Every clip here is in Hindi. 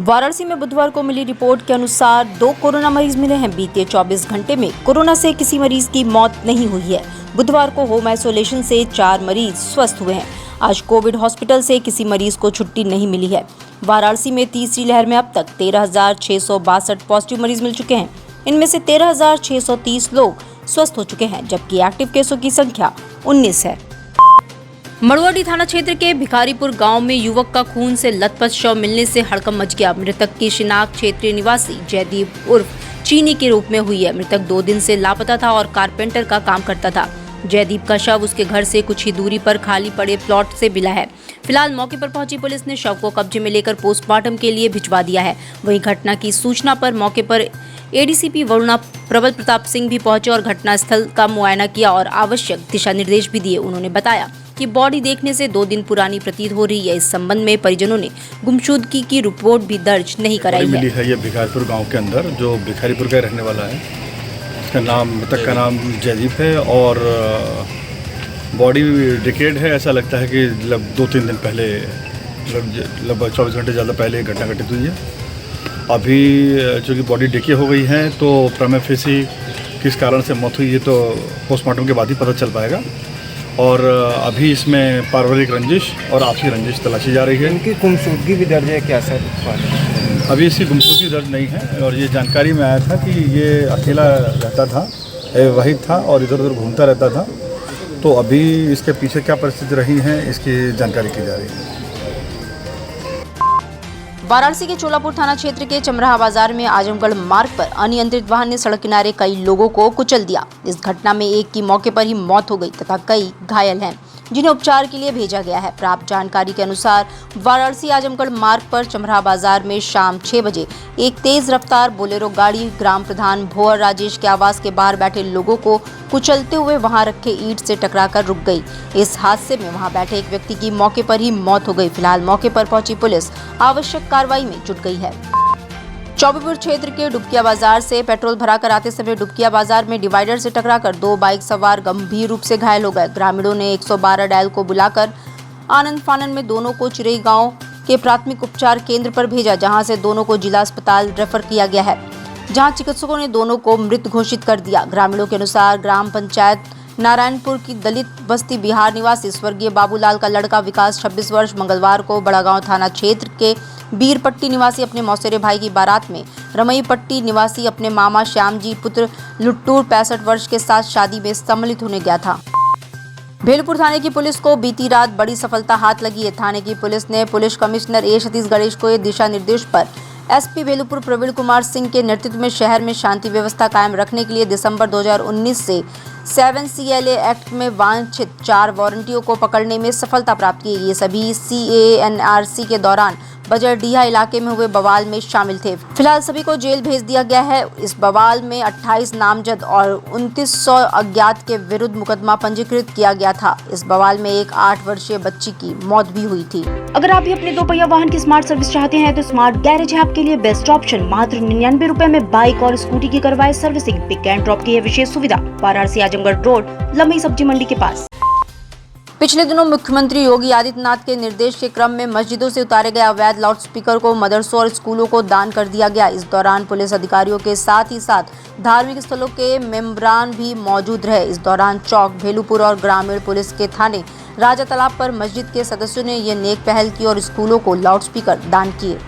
वाराणसी में बुधवार को मिली रिपोर्ट के अनुसार 2 कोरोना मरीज मिले हैं। बीते 24 घंटे में कोरोना से किसी मरीज की मौत नहीं हुई है। बुधवार को होम आइसोलेशन से 4 मरीज स्वस्थ हुए हैं। आज कोविड हॉस्पिटल से किसी मरीज को छुट्टी नहीं मिली है। वाराणसी में तीसरी लहर में अब तक 13,662 पॉजिटिव मरीज मिल चुके हैं। इनमें से 13,630 लोग स्वस्थ हो चुके हैं, जबकि एक्टिव केसों की संख्या 19 है। मड़ुआडीह थाना क्षेत्र के भिखारीपुर गांव में युवक का खून से लथपथ शव मिलने से हड़कंप मच गया। मृतक की शिनाख्त क्षेत्रीय निवासी जयदीप उर्फ चीनी के रूप में हुई है। मृतक 2 दिन से लापता था और कारपेंटर का काम करता था। जयदीप का शव उसके घर से कुछ ही दूरी पर खाली पड़े प्लॉट से मिला है। फिलहाल मौके पर पहुंची पुलिस ने शव को कब्जे में लेकर पोस्टमार्टम के लिए भिजवा दिया है। वहीं घटना की सूचना पर मौके पर एडीसीपी वरुणा प्रबल प्रताप सिंह भी पहुंचे और घटनास्थल का मुआयना किया और आवश्यक दिशा निर्देश भी दिए। उन्होंने बताया कि बॉडी देखने से 2 दिन पुरानी प्रतीत हो रही है। इस संबंध में परिजनों ने गुमशुदगी की रिपोर्ट भी दर्ज नहीं कराई मिली है। ये भिखारीपुर गांव के अंदर जो भिखारीपुर का रहने वाला है, इसका नाम मृतक का नाम जयदीप है और बॉडी डिकेड है। ऐसा लगता है कि 2-3 दिन पहले, लगभग 24 घंटे ज़्यादा पहले घटना घटित हुई है। अभी चूँकि बॉडी डिके हो गई है तो प्रमा फेसी किस कारण से मौत हुई है तो पोस्टमार्टम के बाद ही पता चल पाएगा। और अभी इसमें पारिवारिक रंजिश और आपसी रंजिश तलाशी जा रही है। इनकी गुमशुदगी भी दर्ज है क्या सर? अभी इसकी गुमशुदगी दर्ज नहीं है और ये जानकारी में आया था कि ये अकेला रहता था, वही था और इधर उधर घूमता रहता था। तो अभी इसके पीछे क्या परिस्थिति रही है इसकी जानकारी की जा रही है। वाराणसी के चोलापुर थाना क्षेत्र के चमराहा बाजार में आजमगढ़ मार्ग पर अनियंत्रित वाहन ने सड़क किनारे कई लोगों को कुचल दिया। इस घटना में एक की मौके पर ही मौत हो गई तथा कई घायल हैं, जिन्हें उपचार के लिए भेजा गया है। प्राप्त जानकारी के अनुसार वाराणसी आजमगढ़ मार्ग पर चमराहा बाजार में शाम 6 बजे एक तेज रफ्तार बोलेरो गाड़ी ग्राम प्रधान भोर राजेश के आवास के बाहर बैठे लोगों को कुचलते हुए वहां रखे ईंट से टकराकर रुक गई। इस हादसे में वहां बैठे एक व्यक्ति की मौके पर ही मौत हो गई। फिलहाल मौके पर पहुंची पुलिस आवश्यक कार्रवाई में जुट गई है। चौबेपुर क्षेत्र के डुबकिया बाजार से पेट्रोल भराकर आते समय डुबकिया बाजार में डिवाइडर से टकराकर 2 बाइक सवार गंभीर रूप से घायल हो गए। ग्रामीणों ने 112 डायल को बुलाकर आनंद फानन में दोनों को चिरई गांव के प्राथमिक उपचार केंद्र पर भेजा, जहां से दोनों को जिला अस्पताल रेफर किया गया है, जहां चिकित्सकों ने दोनों को मृत घोषित कर दिया। ग्रामीणों के अनुसार ग्राम पंचायत नारायणपुर की दलित बस्ती बिहार निवासी स्वर्गीय बाबूलाल का लड़का विकास 26 वर्ष मंगलवार को बड़ागांव थाना क्षेत्र के बीरपट्टी निवासी अपने मौसेरे भाई की बारात में रमईपट्टी निवासी अपने मामा श्याम जी पुत्र लुट्टूर 65 वर्ष के साथ शादी में सम्मिलित होने गया था। भेलपुर थाने की पुलिस को बीती रात बड़ी सफलता हाथ लगी है। थाने की पुलिस ने पुलिस कमिश्नर ए सतीश गणेश को दिशा निर्देश पर एसपी भेलपुर प्रवीण कुमार सिंह के नेतृत्व में शहर में शांति व्यवस्था कायम रखने के लिए दिसंबर 2019 से 7 CLA एक्ट में वांछित 4 वारंटियों को पकड़ने में सफलता प्राप्त की। ये सभी CANRC के दौरान बजरडीहा इलाके में हुए बवाल में शामिल थे। फिलहाल सभी को जेल भेज दिया गया है। इस बवाल में 28 नामजद और 2900 अज्ञात के विरुद्ध मुकदमा पंजीकृत किया गया था। इस बवाल में एक 8 वर्षीय बच्ची की मौत भी हुई थी। अगर आप भी अपने 2 पहिया वाहन की स्मार्ट सर्विस चाहते हैं तो स्मार्ट गैरेज है आपके लिए बेस्ट ऑप्शन। मात्र 99 रुपए में बाइक और स्कूटी की करवाए सर्विसिंग। पिक एंड ड्रॉप की है विशेष सुविधा। वाराणसी आजमगढ़ रोड लंबी सब्जी मंडी के पास। पिछले दिनों मुख्यमंत्री योगी आदित्यनाथ के निर्देश के क्रम में मस्जिदों से उतारे गए अवैध लाउडस्पीकर को मदरसों और स्कूलों को दान कर दिया गया। इस दौरान पुलिस अधिकारियों के साथ ही साथ धार्मिक स्थलों के मेंबरान भी मौजूद रहे। इस दौरान चौक भेलुपुर और ग्रामीण पुलिस के थाने राजा तालाब पर मस्जिद के सदस्यों ने ये नेक पहल की और स्कूलों को लाउडस्पीकर दान किए।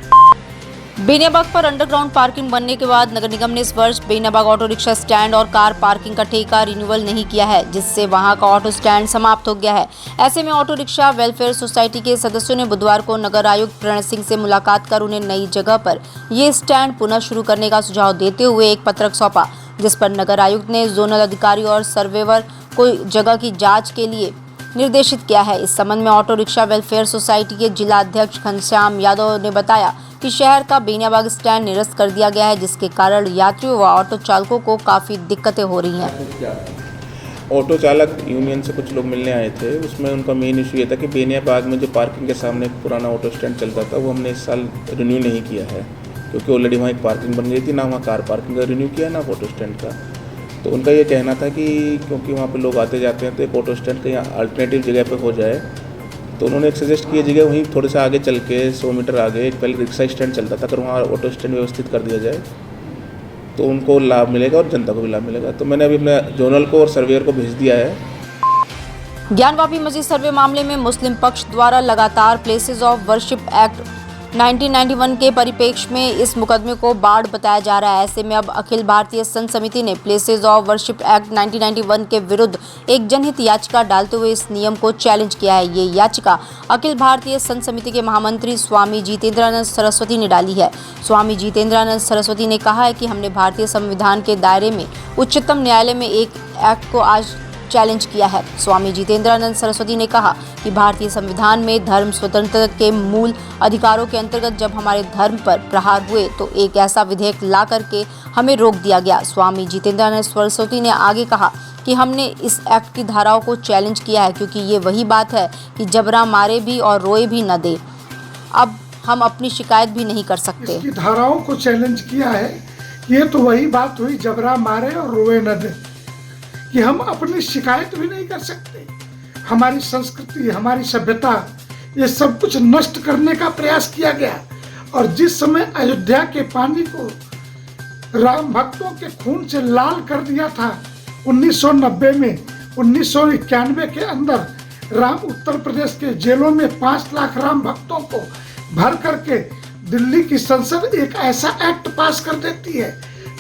बेनियाबाग पर अंडरग्राउंड पार्किंग बनने के बाद नगर निगम ने इस वर्ष बेनियाबाग ऑटो रिक्शा स्टैंड और कार पार्किंग का ठेका रिन्यूअल नहीं किया है, जिससे वहां का ऑटो स्टैंड समाप्त हो गया है। ऐसे में ऑटो रिक्शा वेलफेयर सोसाइटी के सदस्यों ने बुधवार को नगर आयुक्त प्रणय सिंह से मुलाकात कर उन्हें नई जगह पर ये स्टैंड पुनः शुरू करने का सुझाव देते हुए एक पत्रक सौंपा, जिस पर नगर आयुक्त ने जोनल अधिकारी और सर्वेवर को जगह की जाँच के लिए निर्देशित किया है। इस संबंध में ऑटो रिक्शा वेलफेयर सोसाइटी के जिला अध्यक्ष घनश्याम यादव ने बताया कि शहर का बेनियाबाग स्टैंड निरस्त कर दिया गया है, जिसके कारण यात्रियों व ऑटो चालकों को काफ़ी दिक्कतें हो रही हैं। ऑटो चालक यूनियन से कुछ लोग मिलने आए थे। उसमें उनका मेन इशू ये था कि बेनियाबाग में जो पार्किंग के सामने पुराना ऑटो स्टैंड चलता था वो हमने इस साल रिन्यू नहीं किया है, क्योंकि ऑलरेडी वहाँ एक पार्किंग बन गई थी। ना वहाँ कार पार्किंग का रिन्यू किया ना ऑटो स्टैंड का। तो उनका ये कहना था कि क्योंकि वहाँ पर लोग आते जाते हैं तो एक ऑटो स्टैंड कहीं अल्टरनेटिव जगह पर हो जाए तो उन्होंने एक सजेस्ट किया जगह वहीं थोड़े से आगे चल के 100 मीटर आगे एक पहले रिक्शा स्टैंड चलता था, अगर वहाँ ऑटो स्टैंड व्यवस्थित कर दिया जाए तो उनको लाभ मिलेगा और जनता को भी लाभ मिलेगा। तो मैंने अभी अपने जोनल को और सर्वेयर को भेज दिया है। ज्ञानवापी मस्जिद सर्वे मामले में मुस्लिम पक्ष द्वारा लगातार प्लेसेस ऑफ वर्शिप एक्ट 1991 के परिप्रेक्ष्य में इस मुकदमे को बाढ़ बताया जा रहा है। ऐसे में अब अखिल भारतीय संत समिति ने प्लेसेस ऑफ वर्शिप एक्ट 1991 के विरुद्ध एक जनहित याचिका डालते हुए इस नियम को चैलेंज किया है। ये याचिका अखिल भारतीय संत समिति के महामंत्री स्वामी जितेंद्रानंद सरस्वती ने डाली है। स्वामी जितेंद्रानंद सरस्वती ने कहा है कि हमने भारतीय संविधान के दायरे में उच्चतम न्यायालय में एक एक्ट को आज चैलेंज किया है। स्वामी जितेंद्रानंद सरस्वती ने कहा कि भारतीय संविधान में धर्म स्वतंत्रता के मूल अधिकारों के अंतर्गत जब हमारे धर्म पर प्रहार हुए तो एक ऐसा विधेयक ला करके हमें रोक दिया गया। स्वामी जितेंद्रानंद सरस्वती ने आगे कहा कि हमने इस एक्ट की धाराओं को चैलेंज किया है क्योंकि ये वही बात है कि जबरा मारे भी और रोए भी न दे। अब हम अपनी शिकायत भी नहीं कर सकते। इसकी धाराओं को चैलेंज किया है। ये तो वही बात हुई, जबरा मारे और रोए न दे, कि हम अपनी शिकायत भी नहीं कर सकते। हमारी संस्कृति, हमारी सभ्यता, ये सब कुछ नष्ट करने का प्रयास किया गया। और जिस समय अयोध्या के पानी को राम भक्तों के खून से लाल कर दिया था 1990 में, 1991 के अंदर राम उत्तर प्रदेश के जेलों में 5 लाख राम भक्तों को भर करके दिल्ली की संसद एक ऐसा एक्ट पास कर देती है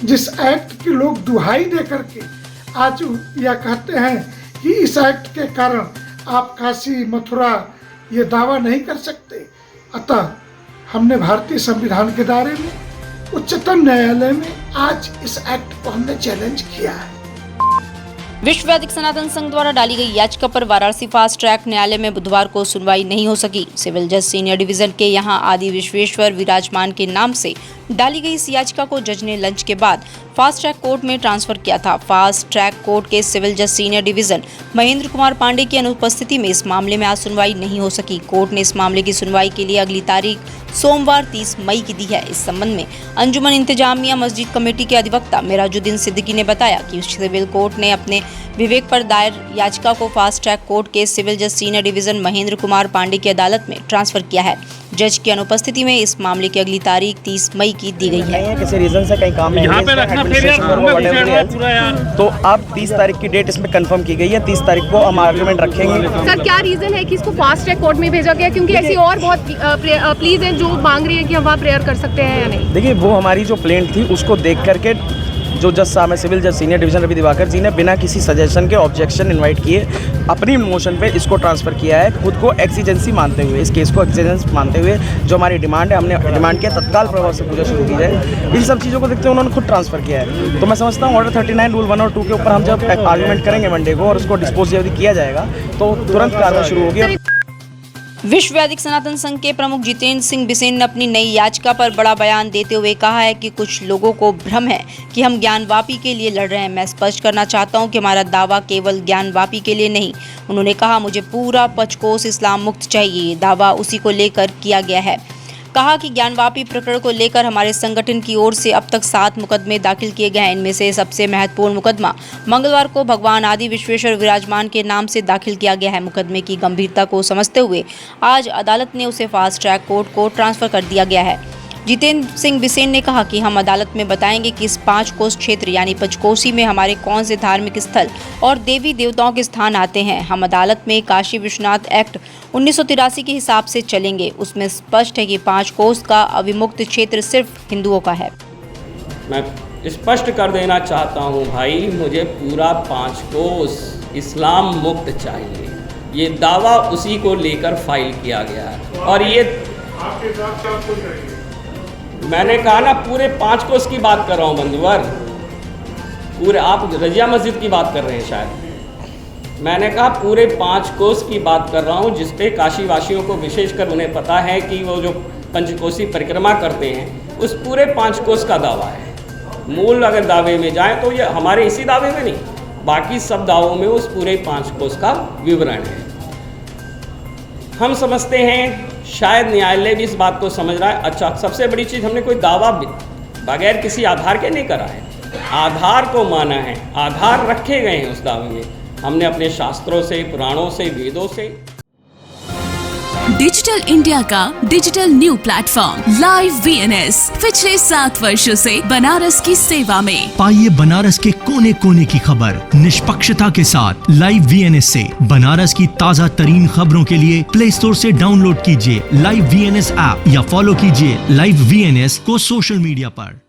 जिस एक्ट की लोग दुहाई दे करके आज यह कहते हैं कि इस एक्ट के कारण आप काशी मथुरा ये दावा नहीं कर सकते। अतः हमने भारतीय संविधान के दायरे में उच्चतम न्यायालय में आज इस एक्ट को हमने चैलेंज किया है। विश्व वैदिक सनातन संघ द्वारा डाली गई याचिका पर वाराणसी फास्ट ट्रैक न्यायालय में बुधवार को सुनवाई नहीं हो सकी। सिविल जज सीनियर डिवीजन के यहां आदि विश्वेश्वर विराजमान के नाम से डाली गई इस याचिका को जज ने लंच के बाद फास्ट ट्रैक कोर्ट में ट्रांसफर किया था। फास्ट ट्रैक कोर्ट के सिविल जज सीनियर डिवीजन महेंद्र कुमार पांडे की अनुपस्थिति में इस मामले में आज सुनवाई नहीं हो सकी। कोर्ट ने इस मामले की सुनवाई के लिए अगली तारीख सोमवार 30 मई की दी है। इस संबंध में अंजुमन इंतजामिया मस्जिद कमेटी के अधिवक्ता मेराजुद्दीन सिद्दीकी ने बताया कि सिविल कोर्ट ने अपने विवेक पर दायर याचिका को फास्ट ट्रैक कोर्ट के सिविल जज सीनियर डिवीजन महेंद्र कुमार पांडे की अदालत में ट्रांसफर किया है। जज की अनुपस्थिति में इस मामले की अगली तारीख 30 मई की दी गई है। किसी रीजन से कहीं काम में यहाँ पे रखना तो अब 30 तारीख की डेट इसमें कंफर्म की गई है। 30 तारीख को हम आर्गुमेंट रखेंगे। सर क्या रीजन है कि इसको फास्ट ट्रैक कोर्ट में भेजा गया, क्योंकि ऐसी और बहुत प्लीज हैं जो मांग रही है कि हम वहाँ प्रेयर कर सकते हैं या नहीं? देखिए, वो हमारी जो प्लेंट थी उसको देख करके जो जज साहब है सिविल जज सीनियर डिवीजन रवि दिवाकर जी ने बिना किसी सजेशन के ऑब्जेक्शन इनवाइट किए अपनी मोशन पे इसको ट्रांसफ़र किया है, खुद को एक्सीजेंसी मानते हुए, इस केस को एक्सीजेंस मानते हुए। जो हमारी डिमांड है, हमने डिमांड किया तत्काल प्रभाव से पूजा शुरू की जाए। इन सब चीज़ों को देखते हुए उन्होंने खुद ट्रांसफ़र किया है। तो मैं समझता हूँ ऑर्डर 39 रूल 1 और 2 के ऊपर हम जब आर्गूमेंट करेंगे मंडे को और उसको डिस्पोज यदि किया जाएगा तो तुरंत कार्रवाई शुरू होगी। विश्व वैदिक सनातन संघ के प्रमुख जितेंद्र सिंह बिसेन ने अपनी नई याचिका पर बड़ा बयान देते हुए कहा है कि कुछ लोगों को भ्रम है कि हम ज्ञानवापी के लिए लड़ रहे हैं। मैं स्पष्ट करना चाहता हूं कि हमारा दावा केवल ज्ञानवापी के लिए नहीं। उन्होंने कहा, मुझे पूरा पंचकोश इस्लाम मुक्त चाहिए। ये दावा उसी को लेकर किया गया है। कहा कि ज्ञानवापी प्रकरण को लेकर हमारे संगठन की ओर से अब तक 7 मुकदमे दाखिल किए गए हैं। इनमें से सबसे महत्वपूर्ण मुकदमा मंगलवार को भगवान आदि विश्वेश्वर विराजमान के नाम से दाखिल किया गया है। मुकदमे की गंभीरता को समझते हुए आज अदालत ने उसे फास्ट ट्रैक कोर्ट को ट्रांसफर कर दिया गया है। जितेंद्र सिंह बिसेन ने कहा कि हम अदालत में बताएंगे कि इस 5 कोस क्षेत्र यानी पंचकोसी में हमारे कौन से धार्मिक स्थल और देवी देवताओं के स्थान आते हैं। हम अदालत में काशी विश्वनाथ एक्ट 1983 के हिसाब से चलेंगे। उसमें स्पष्ट है कि 5 कोस का अविमुक्त क्षेत्र सिर्फ हिंदुओं का है। मैं स्पष्ट कर देना चाहता हूँ भाई, मुझे पूरा 5 कोस इस्लाम मुक्त चाहिए। ये दावा उसी को लेकर फाइल किया गया है। और ये मैंने कहा ना, पूरे 5 कोस की बात कर रहा हूँ बंधुवर। पूरे आप रजिया मस्जिद की बात कर रहे हैं शायद। मैंने कहा पूरे 5 कोस की बात कर रहा हूँ, जिसपे काशी वासियों को विशेषकर उन्हें पता है कि वो जो पंचकोसी परिक्रमा करते हैं उस पूरे 5 कोस का दावा है। मूल अगर दावे में जाएं तो ये हमारे इसी दावे में नहीं, बाकी सब दावों में उस पूरे 5 कोस का विवरण है। हम समझते हैं शायद न्यायालय भी इस बात को समझ रहा है। अच्छा, सबसे बड़ी चीज़, हमने कोई दावा बगैर किसी आधार के नहीं करा है। आधार को माना है, आधार रखे गए हैं उस दावे में। हमने अपने शास्त्रों से, पुराणों से, वेदों से डिजिटल इंडिया का digital new platform live VNS पिछले 7 वर्षों से बनारस की सेवा में। पाइए बनारस के कोने कोने की खबर निष्पक्षता के साथ लाइव VNS से। बनारस की ताज़ा तरीन खबरों के लिए प्ले स्टोर से डाउनलोड कीजिए लाइव VNS ऐप या फॉलो कीजिए लाइव VNS को सोशल मीडिया पर।